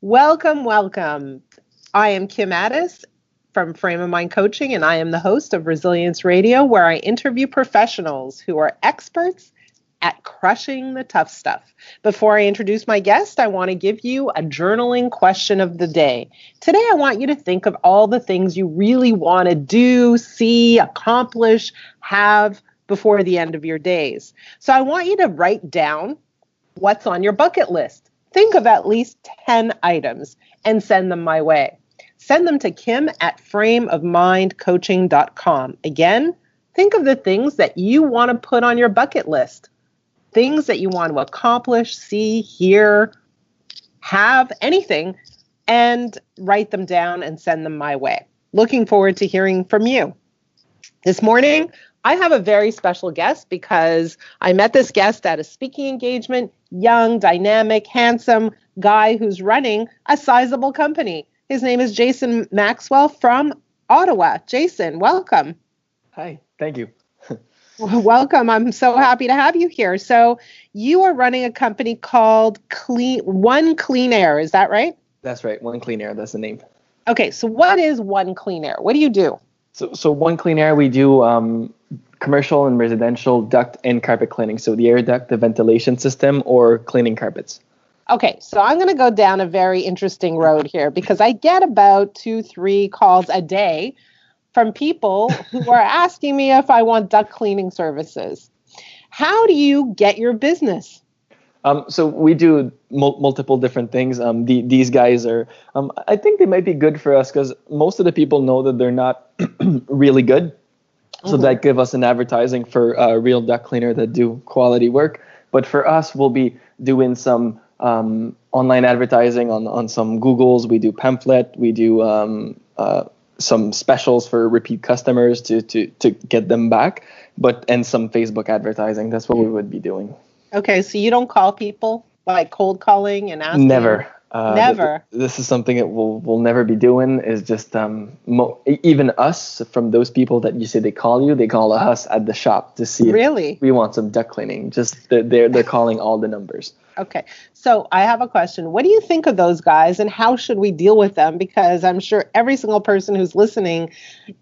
Welcome, welcome. I am Kim Ades from Frame of Mind Coaching, and I am the host of Resilience Radio, where I interview professionals who are experts at crushing the tough stuff. Before I introduce my guest, I want to give you a journaling question of the day. Today, I want you to think of all the things you really want to do, see, accomplish, have before the end of your days. So I want you to write down what's on your bucket list. Think of at least 10 items and send them my way. Send them to kim@frameofmindcoaching.com. Again, think of the things that you want to put on your bucket list. Things that you want to accomplish, see, hear, have, anything, and write them down and send them my way. Looking forward to hearing from you. This morning, I have a very special guest because I met this guest at a speaking engagement, young, dynamic, handsome guy who's running a sizable company. His name is Jason Maxwell from Ottawa. Jason, welcome. Hi, thank you. Welcome. I'm so happy to have you here. So you are running a company called One Clean Air. Is that right? That's right. One Clean Air. That's the name. Okay. So what is One Clean Air? What do you do? So One Clean Air, we do commercial and residential duct and carpet cleaning. So the air duct, the ventilation system, or cleaning carpets. Okay, so I'm going to go down a very interesting road here because I get about 2-3 calls a day from people who are asking me if I want duct cleaning services. How do you get your business? So we do multiple different things. These guys are, I think they might be good for us because most of the people know that they're not really good. So that give us an advertising for a real duct cleaner that do quality work. But for us, we'll be doing some online advertising on some Googles. We do pamphlet. We do some specials for repeat customers to get them back. And some Facebook advertising. That's what we would be doing. Okay, so you don't call people like cold calling and asking? Never. Never. This is something that we'll never be doing. Is just even us, from those people that you say they call us at the shop to see really if we want some duct cleaning. Just they're calling all the numbers. Okay, so I have a question. What do you think of those guys, and how should we deal with them? Because I'm sure every single person who's listening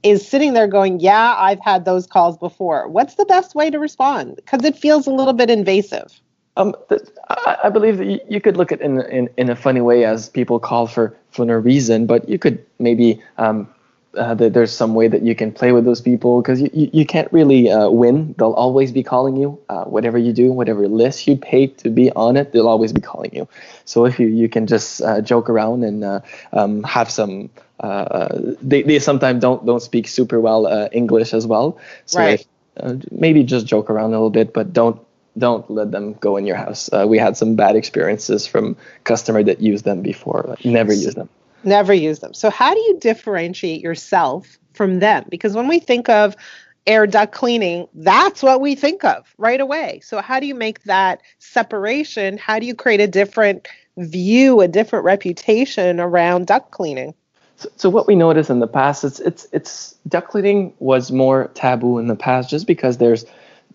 is sitting there going, "Yeah, I've had those calls before." What's the best way to respond? Because it feels a little bit invasive. I believe that you could look at it in a funny way as people call for no reason, but you could maybe there's some way that you can play with those people because you can't really win. They'll always be calling you. Whatever you do, whatever list you pay to be on it, they'll always be calling you. So if you can just joke around and have some, they sometimes don't speak super well English as well. So right. Maybe just joke around a little bit, but don't let them go in your house. We had some bad experiences from customer that used them before. Never use them. Never use them. So how do you differentiate yourself from them? Because when we think of air duct cleaning, that's what we think of right away. So how do you make that separation? How do you create a different view, a different reputation around duct cleaning? So what we noticed in the past, it's duct cleaning was more taboo in the past just because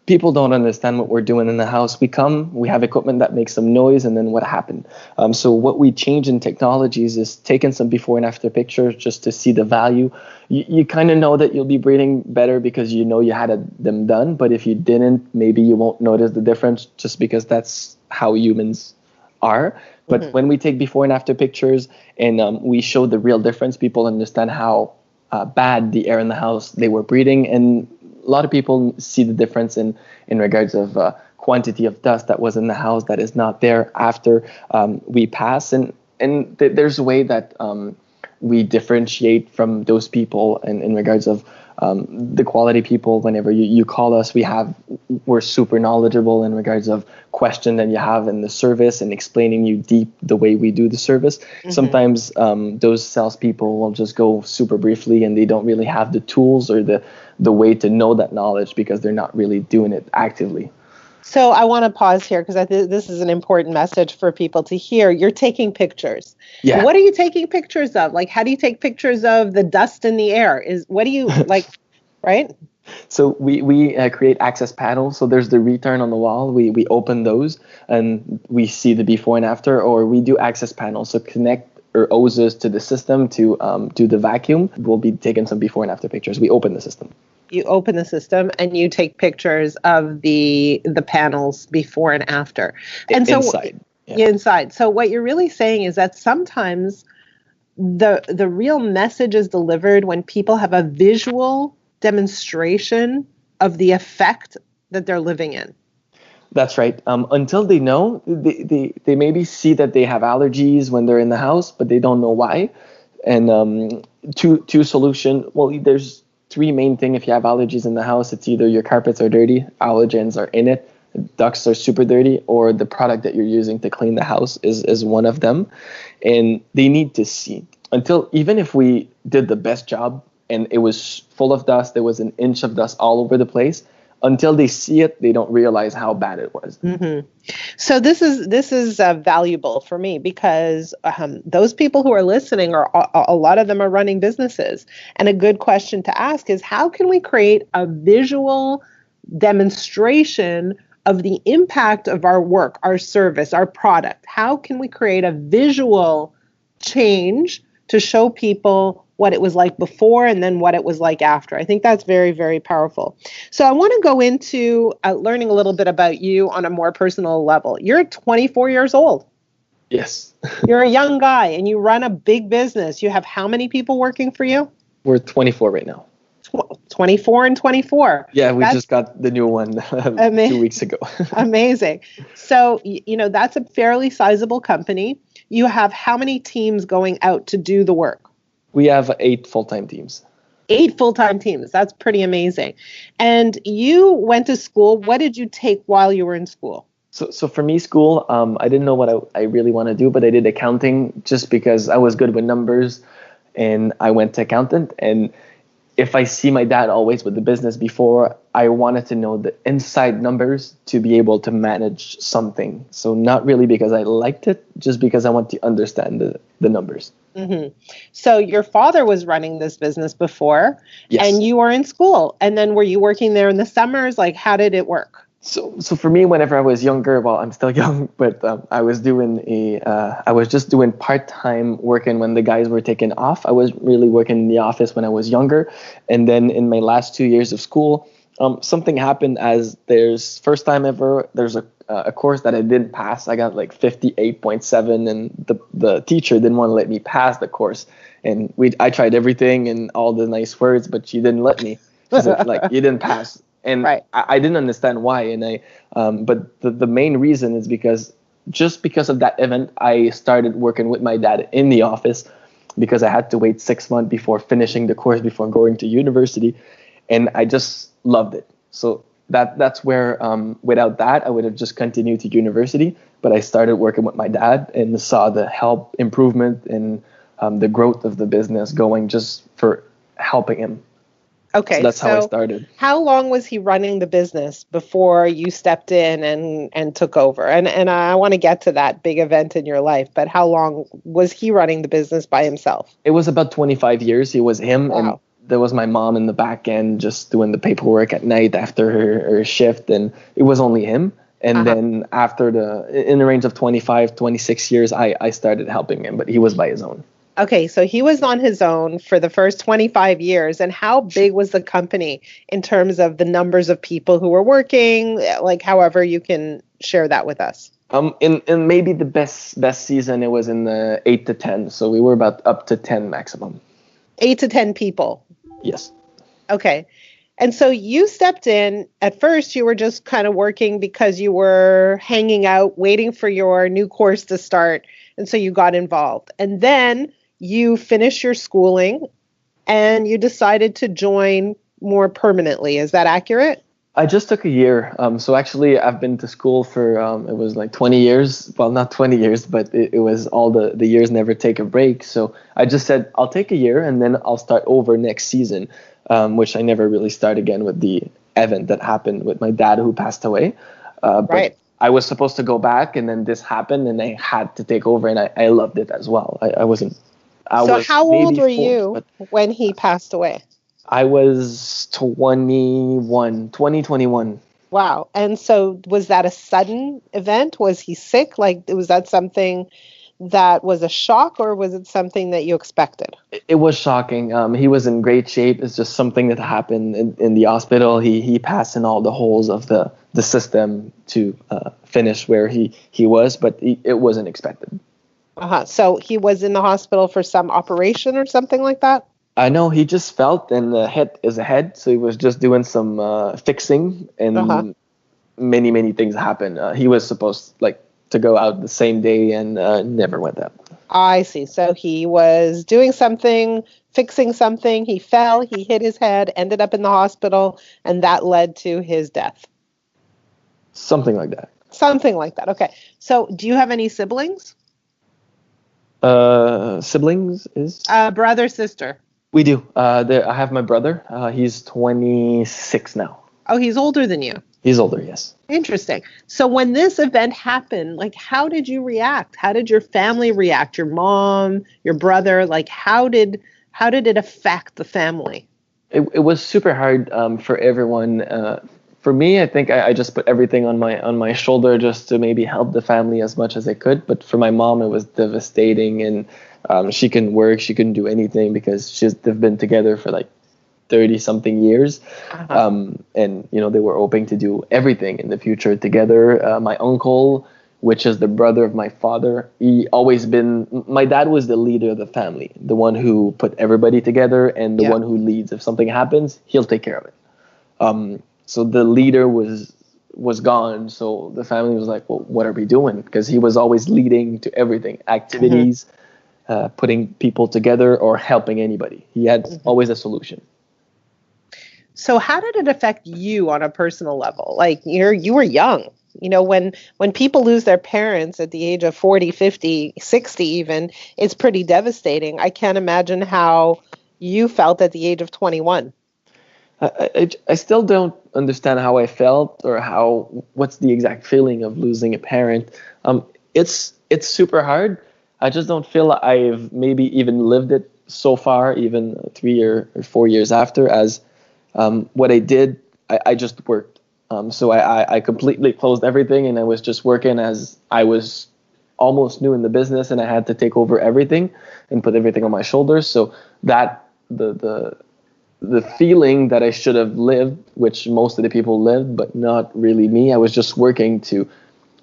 people don't understand what we're doing in the house. We have equipment that makes some noise, and then what happened? So what we changed in technologies is taking some before and after pictures just to see the value. You kind of know that you'll be breathing better because you know you had them done, but if you didn't, maybe you won't notice the difference just because that's how humans are. But when we take before and after pictures and we show the real difference, people understand how bad the air in the house they were breathing, and a lot of people see the difference in regards of quantity of dust that was in the house that is not there after we pass. And there's a way that we differentiate from those people in regards of the quality people. Whenever you call us, we're super knowledgeable in regards of question that you have in the service and explaining you deep the way we do the service. Sometimes those salespeople will just go super briefly and they don't really have the tools or the way to know that knowledge because they're not really doing it actively. So I want to pause here because this is an important message for people to hear. You're taking pictures. Yeah. What are you taking pictures of? Like, how do you take pictures of the dust in the air? What do you like, right? So we create access panels. So there's the return on the wall. We open those and we see the before and after, or we do access panels. So connect or hoses to the system to do the vacuum, we'll be taking some before and after pictures. We open the system. You open the system and you take pictures of the panels before and after. And so Inside. Yeah, inside. So what you're really saying is that sometimes the real message is delivered when people have a visual demonstration of the effect that they're living in. That's right. Until they know, they maybe see that they have allergies when they're in the house, but they don't know why. And two solution. Well, there's three main thing. If you have allergies in the house, it's either your carpets are dirty, allergens are in it, ducts are super dirty, or the product that you're using to clean the house is one of them. And they need to see. Until, even if we did the best job and it was full of dust, there was an inch of dust all over the place, until they see it, they don't realize how bad it was. Mm-hmm. So this is valuable for me because those people who are listening are a lot of them are running businesses, and a good question to ask is, how can we create a visual demonstration of the impact of our work, our service, our product? How can we create a visual change to show people what it was like before and then what it was like after? I think that's very, very powerful. So I want to go into learning a little bit about you on a more personal level. You're 24 years old. Yes. You're a young guy and you run a big business. You have how many people working for you? We're 24 right now. 24 and 24. Yeah, we just got the new one 2 weeks ago. Amazing. So, that's a fairly sizable company. You have how many teams going out to do the work? We have 8 full-time teams. 8 full-time teams. That's pretty amazing. And you went to school. What did you take while you were in school? So for me, school, I didn't know what I really want to do, but I did accounting just because I was good with numbers, and I went to accountant. And if I see my dad always with the business before, I wanted to know the inside numbers to be able to manage something. So not really because I liked it, just because I want to understand the numbers. Mm-hmm. So your father was running this business before, yes. And you were in school. And then were you working there in the summers? Like, how did it work? So for me, whenever I was younger, well, I'm still young, but I was just doing part-time working when the guys were taking off. I was really working in the office when I was younger. And then in my last 2 years of school, something happened as first time ever, there's a course that I didn't pass. I got like 58.7 and the teacher didn't want to let me pass the course. And I tried everything and all the nice words, but she didn't let me. She said, like, you didn't pass. And right. I didn't understand why. And but the main reason is because of that event, I started working with my dad in the office because I had to wait 6 months before finishing the course, before going to university. And I just loved it. So that's where without that, I would have just continued to university. But I started working with my dad and saw the improvement and the growth of the business going just for helping him. Okay, so that's how I started. How long was he running the business before you stepped in and took over? And I want to get to that big event in your life, but how long was he running the business by himself? It was about 25 years. It was him. Wow. And there was my mom in the back end just doing the paperwork at night after her shift, and it was only him. And then after in the range of 25, 26 years, I started helping him, but he was by his own. Okay, so he was on his own for the first 25 years. And how big was the company in terms of the numbers of people who were working? Like, however you can share that with us. In maybe the best season, it was in the 8 to 10. So we were about up to 10 maximum. 8 to 10 people. Yes. Okay. And so you stepped in. At first, you were just kind of working because you were hanging out, waiting for your new course to start. And so you got involved. And then you finished your schooling and you decided to join more permanently. Is that accurate? I just took a year. So actually, I've been to school for, it was like 20 years. Well, not 20 years, but it was all the years never take a break. So I just said, I'll take a year and then I'll start over next season, which I never really start again with the event that happened with my dad who passed away. But I was supposed to go back and then this happened and I had to take over and I loved it as well. So how old were you when he passed away? I was 2021. Wow. And so was that a sudden event? Was he sick? Like, was that something that was a shock, or was it something that you expected? It was shocking. He was in great shape. It's just something that happened in the hospital. He passed in all the holes of the system to finish where he was, but it wasn't expected. So he was in the hospital for some operation or something like that? I know he just felt and hit his head, so he was just doing some fixing, and many things happened. He was supposed to go out the same day and never went out. I see. So he was doing something, fixing something. He fell, he hit his head, ended up in the hospital, and that led to his death. Something like that. Something like that. Okay. So do you have any siblings? Siblings is? Brother, sister. We do. I have my brother. He's 26 now. Oh, he's older than you. He's older, yes. Interesting. So when this event happened, how did you react? How did your family react? Your mom, your brother, how did it affect the family? It was super hard for everyone. For me, I think I just put everything on my shoulder just to maybe help the family as much as I could. But for my mom, it was devastating, and she couldn't work, she couldn't do anything because they've been together for 30 something years. And they were hoping to do everything in the future together. My uncle, which is the brother of my father, my dad was the leader of the family, the one who put everybody together, and the one who leads. If something happens, he'll take care of it. So the leader was gone, so the family was like, well, what are we doing? Because he was always leading to everything, activities, putting people together, or helping anybody. He had always a solution. So how did it affect you on a personal level? You were young. When people lose their parents at the age of 40, 50, 60 even, it's pretty devastating. I can't imagine how you felt at the age of 21. I still don't understand how I felt, or what's the exact feeling of losing a parent. It's super hard. I just don't feel I've maybe even lived it so far, even 3 or 4 years after, as what I did, I just worked. So I completely closed everything, and I was just working as I was almost new in the business, and I had to take over everything and put everything on my shoulders. So that the feeling that I should have lived, which most of the people lived, but not really me. I was just working to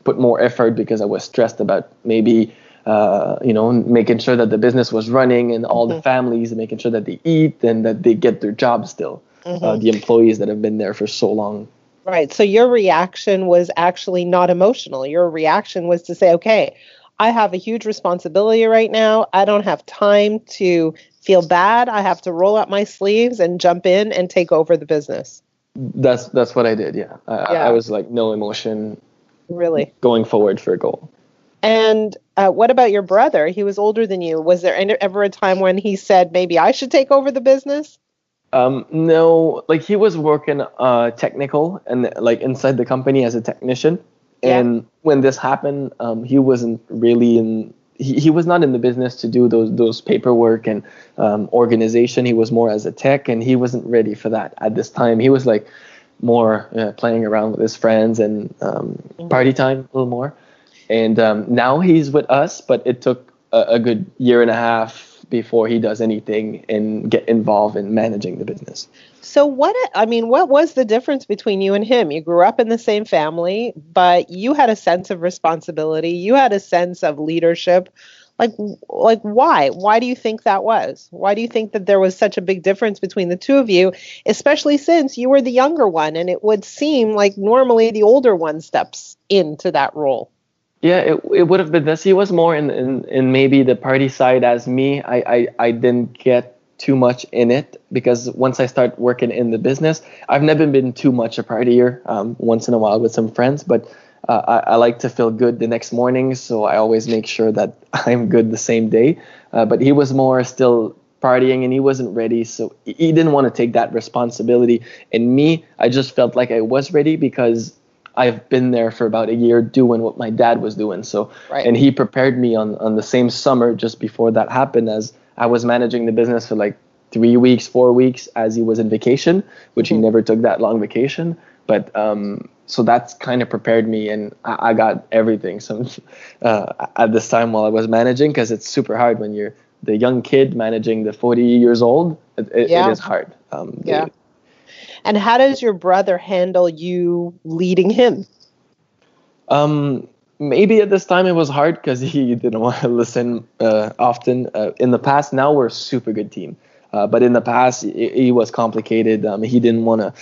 put more effort because I was stressed about maybe making sure that the business was running, and all the families, making sure that they eat and that they get their jobs still. The employees that have been there for so long. Right. So your reaction was actually not emotional. Your reaction was to say, okay, I have a huge responsibility right now. I don't have time to feel bad. I have to roll up my sleeves and jump in and take over the business. That's what I did. Yeah. I was no emotion. Really? Going forward for a goal. And what about your brother? He was older than you. Was there ever a time when he said, maybe I should take over the business? No, he was working technical and inside the company as a technician. And when this happened, he wasn't really he was not in the business to do those paperwork and organization. He was more as a tech, and he wasn't ready for that at this time. He was more playing around with his friends and party time a little more. And now he's with us, but it took a good year and a half before he does anything and get involved in managing the business. So what was the difference between you and him? You grew up in the same family, but you had a sense of responsibility. You had a sense of leadership. Why? Why do you think that was? Why do you think that there was such a big difference between the two of you, especially since you were the younger one, and it would seem like normally the older one steps into that role? Yeah, it would have been this. He was more in maybe the party side as me. I didn't get too much in it because once I start working in the business, I've never been too much a partier. Once in a while with some friends, but I like to feel good the next morning, so I always make sure that I'm good the same day. But he was more still partying, and he wasn't ready, so he didn't want to take that responsibility. And me, I just felt like I was ready because I've been there for about a year doing what my dad was doing. So, and he prepared me on the same summer just before that happened, as I was managing the business for 3 weeks, 4 weeks as he was in vacation, which he never took that long vacation. But so that's kind of prepared me, and I got everything. So at this time while I was managing, because it's super hard when you're the young kid managing the 40 years old. It is hard. Yeah. And how does your brother handle you leading him? Maybe at this time it was hard because he didn't want to listen often. In the past, now we're a super good team. But in the past, he was complicated. He didn't want to.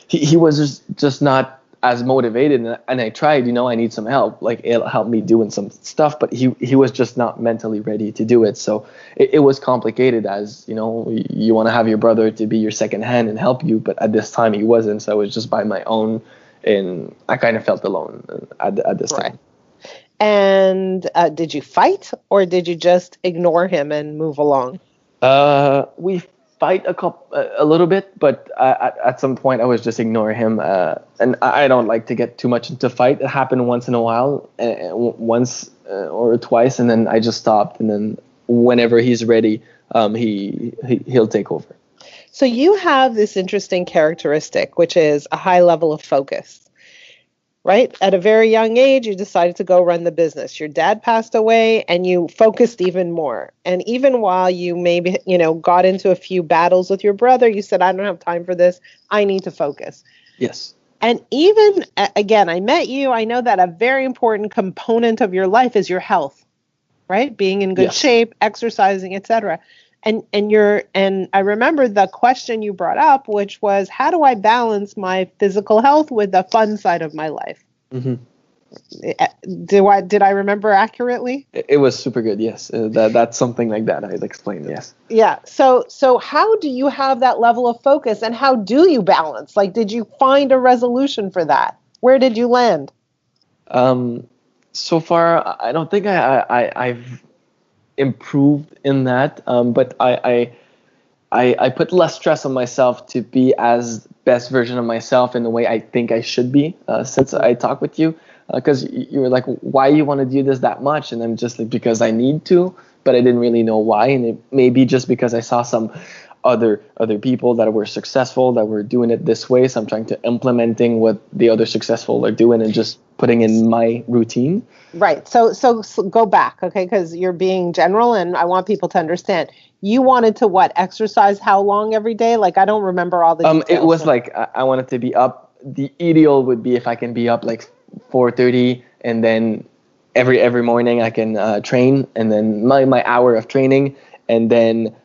He was just not as motivated. And I tried. I need some help. Like it'll help me doing some stuff. But he was just not mentally ready to do it. So it was complicated. As you want to have your brother to be your second hand and help you. But at this time, he wasn't. So I was just by my own. And I kind of felt alone at this time. And did you fight, or did you just ignore him and move along? We fight a little bit, but at some point I was just ignoring him. And I don't like to get too much into fight. It happened once in a while, once or twice, and then I just stopped. And then whenever he's ready, he'll take over. So you have this interesting characteristic, which is a high level of focus, right? At a very young age, you decided to go run the business. Your dad passed away and you focused even more. And even while you maybe, got into a few battles with your brother, you said, I don't have time for this. I need to focus. Yes. And even, again, I met you. I know that a very important component of your life is your health, right? Being in good shape, exercising, etc. And I remember the question you brought up, which was, how do I balance my physical health with the fun side of my life? Mm-hmm. Did I remember accurately? It was super good. Yes, that's something like that I'd explain. Yes. Yeah. So how do you have that level of focus, and how do you balance? Like, did you find a resolution for that? Where did you land? So far, I don't think I've improved in that, but I put less stress on myself to be as best version of myself in the way I think I should be since I talk with you, because you were like, why you want to do this that much? And I'm just like, because I need to, but I didn't really know why. And it may be just because I saw some other people that were successful that were doing it this way, so I'm trying to implementing what the other successful are doing and just putting in my routine. Right. So go back, okay? Because you're being general, and I want people to understand. You wanted to exercise how long every day? Like, I don't remember all the details. It was like I wanted to be up. The ideal would be if I can be up like 4:30, and then every morning I can train, and then my hour of training, and then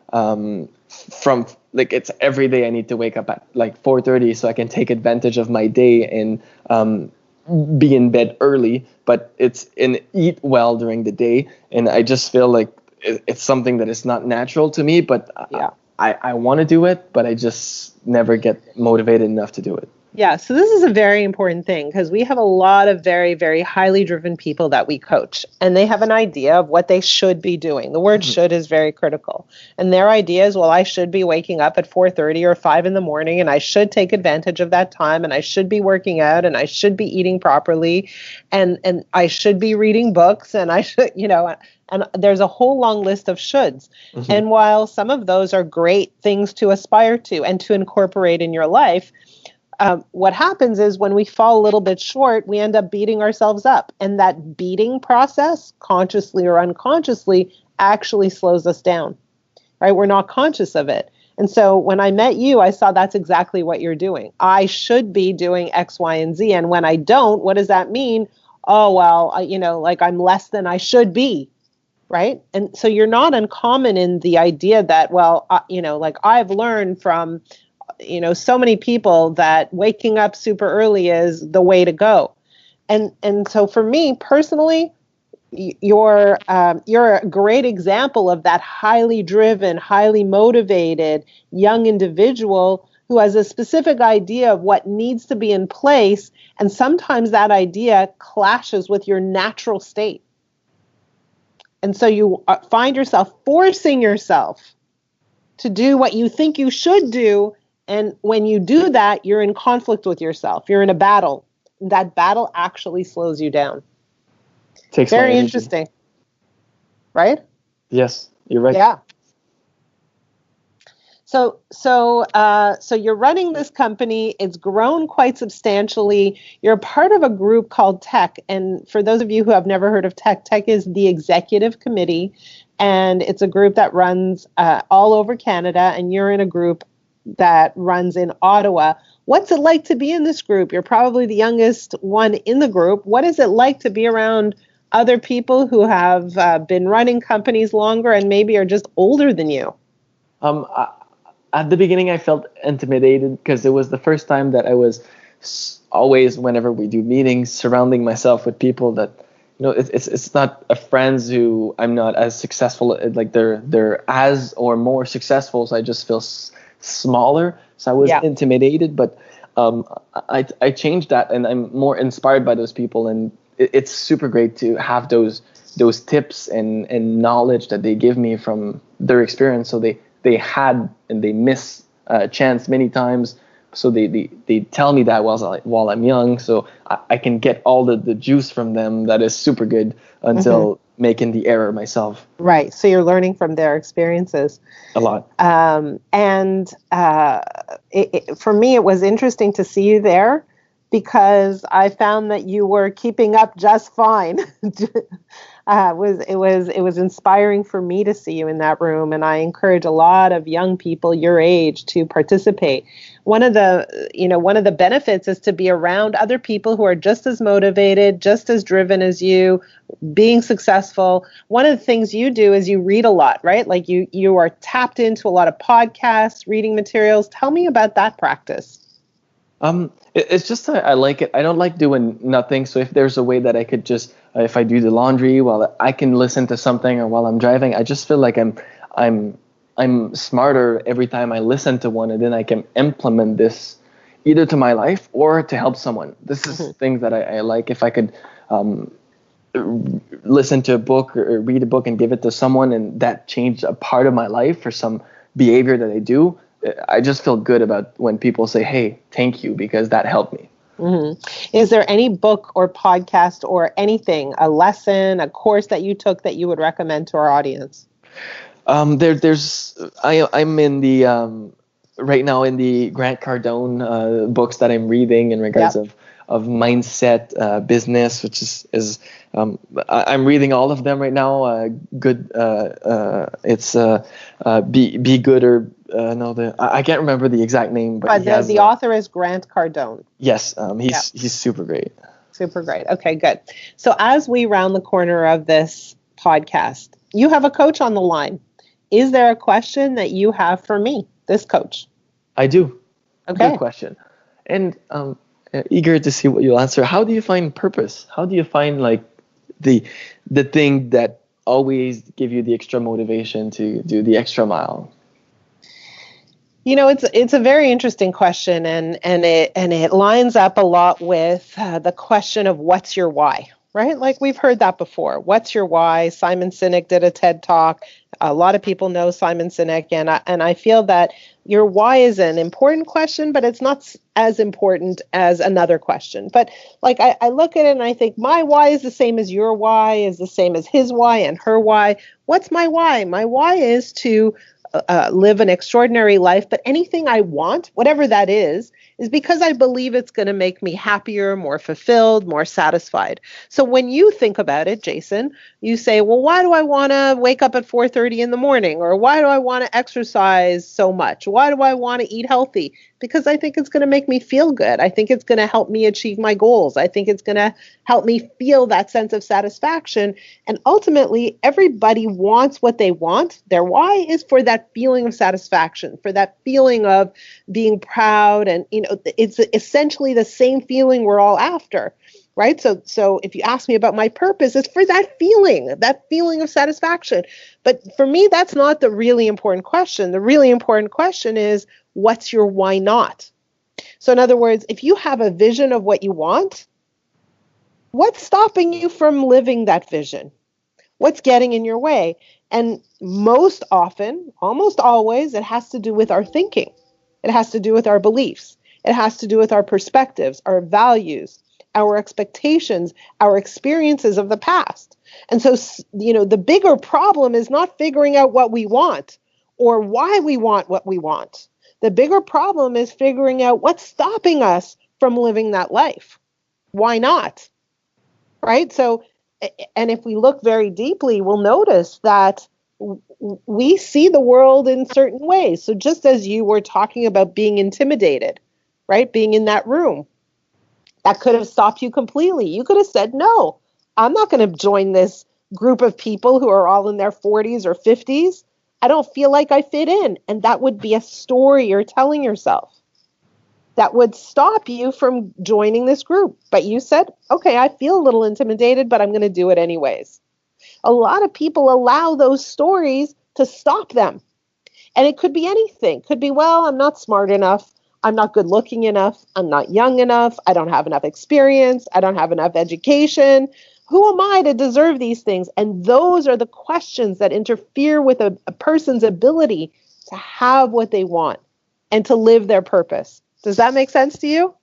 from like it's every day I need to wake up at like 4:30 so I can take advantage of my day and be in bed early, but eat well during the day. And I just feel like it's something that is not natural to me, but I want to do it, but I just never get motivated enough to do it. Yeah, so this is a very important thing, because we have a lot of very, very highly driven people that we coach, and they have an idea of what they should be doing. The word should is very critical. And their idea is, well, I should be waking up at 4:30 or 5 in the morning, and I should take advantage of that time, and I should be working out, and I should be eating properly, and I should be reading books, and I should, and there's a whole long list of shoulds. Mm-hmm. And while some of those are great things to aspire to and to incorporate in your life, what happens is when we fall a little bit short, we end up beating ourselves up. And that beating process, consciously or unconsciously, actually slows us down, right? We're not conscious of it. And so when I met you, I saw that's exactly what you're doing. I should be doing X, Y, and Z. And when I don't, what does that mean? Oh, well, like I'm less than I should be, right? And so you're not uncommon in the idea that, well, like I've learned from so many people that waking up super early is the way to go. And so for me personally, you're a great example of that highly driven, highly motivated young individual who has a specific idea of what needs to be in place. And sometimes that idea clashes with your natural state. And so you find yourself forcing yourself to do what you think you should do. And when you do that, you're in conflict with yourself. You're in a battle. That battle actually slows you down. Takes very interesting. Right? Yes, you're right. Yeah. So you're running this company. It's grown quite substantially. You're part of a group called Tech. And for those of you who have never heard of Tech, Tech is the executive committee. And it's a group that runs all over Canada. And you're in a group that runs in Ottawa. What's it like to be in this group? You're probably the youngest one in the group. What is it like to be around other people who have been running companies longer and maybe are just older than you? At the beginning, I felt intimidated because it was the first time that I was always, whenever we do meetings, surrounding myself with people that, it's not a friends who I'm not as successful, like they're as or more successful, so I just feel smaller. So I was intimidated, but I changed that, and I'm more inspired by those people, and it's super great to have those tips and knowledge that they give me from their experience. So they had and they miss a chance many times. So they tell me that while I'm young, so I can get all the juice from them that is super good until making the error myself. Right. So you're learning from their experiences. A lot. For me, it was interesting to see you there because I found that you were keeping up just fine. It was inspiring for me to see you in that room, and I encourage a lot of young people your age to participate. One of the benefits is to be around other people who are just as motivated, just as driven as you, being successful. One of the things you do is you read a lot, right? Like you are tapped into a lot of podcasts, reading materials. Tell me about that practice. It's just I like it. I don't like doing nothing. So if there's a way that I could just, if I do the laundry while I can listen to something, or while I'm driving, I just feel like I'm smarter every time I listen to one, and then I can implement this either to my life or to help someone. This is things that I like. If I could listen to a book or read a book and give it to someone, and that changed a part of my life for some behavior that I do, I just feel good about when people say, hey, thank you, because that helped me. Is there any book or podcast or anything, a lesson, a course that you took that you would recommend to our audience? I'm in the right now in the Grant Cardone books that I'm reading in regards of mindset, business, which is I'm reading all of them right now. It's Be Good, or I can't remember the exact name, but the author is Grant Cardone. Yes, he's super great. Super great. Okay, good. So as we round the corner of this podcast, you have a coach on the line. Is there a question that you have for me, this coach? I do. Okay. Good question. And eager to see what you'll answer. How do you find purpose? How do you find like the thing that always give you the extra motivation to do the extra mile? It's a very interesting question, and it lines up a lot with the question of what's your why, right? Like we've heard that before. What's your why? Simon Sinek did a TED Talk. A lot of people know Simon Sinek, and I feel that your why is an important question, but it's not as important as another question. But like I look at it and I think my why is the same as your why, is the same as his why and her why. What's my why? My why is to live an extraordinary life, but anything I want, whatever that is because I believe it's going to make me happier, more fulfilled, more satisfied. So when you think about it, Jason, you say, well, why do I want to wake up at 4:30 in the morning? Or why do I want to exercise so much? Why do I want to eat healthy? Because I think it's going to make me feel good. I think it's going to help me achieve my goals. I think it's going to help me feel that sense of satisfaction. And ultimately, everybody wants what they want. Their why is for that feeling of satisfaction, for that feeling of being proud. And, it's essentially the same feeling we're all after, right? So if you ask me about my purpose, it's for that feeling of satisfaction. But for me, that's not the really important question. The really important question is, what's your why not? So in other words, if you have a vision of what you want, what's stopping you from living that vision? What's getting in your way? And most often, almost always, it has to do with our thinking. It has to do with our beliefs. It has to do with our perspectives, our values, our expectations, our experiences of the past. And so, the bigger problem is not figuring out what we want or why we want what we want. The bigger problem is figuring out what's stopping us from living that life. Why not? Right? So, and if we look very deeply, we'll notice that we see the world in certain ways. So just as you were talking about being intimidated, right? Being in that room, that could have stopped you completely. You could have said, no, I'm not going to join this group of people who are all in their 40s or 50s. I don't feel like I fit in. And that would be a story you're telling yourself that would stop you from joining this group. But you said, okay, I feel a little intimidated, but I'm going to do it anyways. A lot of people allow those stories to stop them. And it could be anything. It could be, well, I'm not smart enough. I'm not good looking enough. I'm not young enough. I don't have enough experience. I don't have enough education. Who am I to deserve these things? And those are the questions that interfere with a person's ability to have what they want and to live their purpose. Does that make sense to you?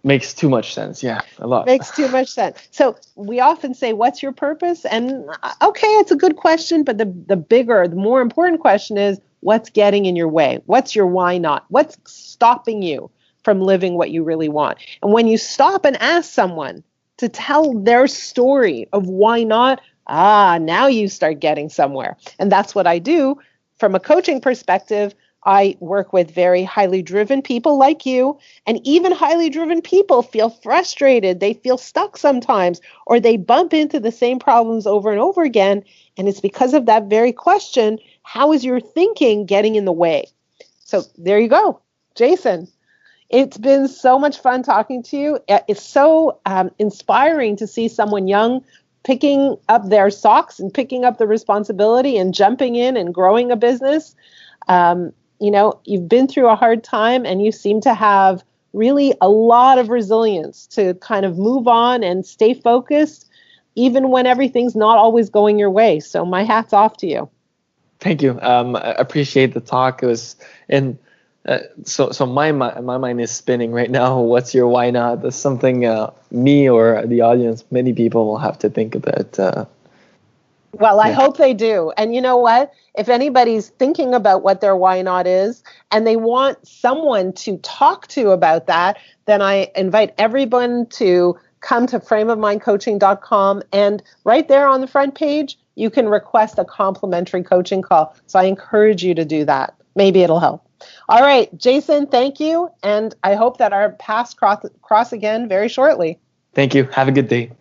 Makes too much sense. Yeah, a lot. Makes too much sense. So we often say, what's your purpose? And okay, it's a good question, but the bigger, the more important question is, what's getting in your way? What's your why not? What's stopping you from living what you really want? And when you stop and ask someone to tell their story of why not, now you start getting somewhere. And that's what I do from a coaching perspective. I work with very highly driven people like you, and even highly driven people feel frustrated. They feel stuck sometimes, or they bump into the same problems over and over again. And it's because of that very question, how is your thinking getting in the way? So there you go, Jason. It's been so much fun talking to you. It's so inspiring to see someone young picking up their socks and picking up the responsibility and jumping in and growing a business. You've been through a hard time and you seem to have really a lot of resilience to kind of move on and stay focused, even when everything's not always going your way. So my hat's off to you. Thank you. I appreciate the talk. It was, and so my mind is spinning right now. What's your why not? That's something me or the audience, many people will have to think about. Well, I hope they do. And you know what? If anybody's thinking about what their why not is and they want someone to talk to about that, then I invite everyone to come to frameofmindcoaching.com. And right there on the front page, you can request a complimentary coaching call. So I encourage you to do that. Maybe it'll help. All right, Jason, thank you. And I hope that our paths cross again very shortly. Thank you. Have a good day.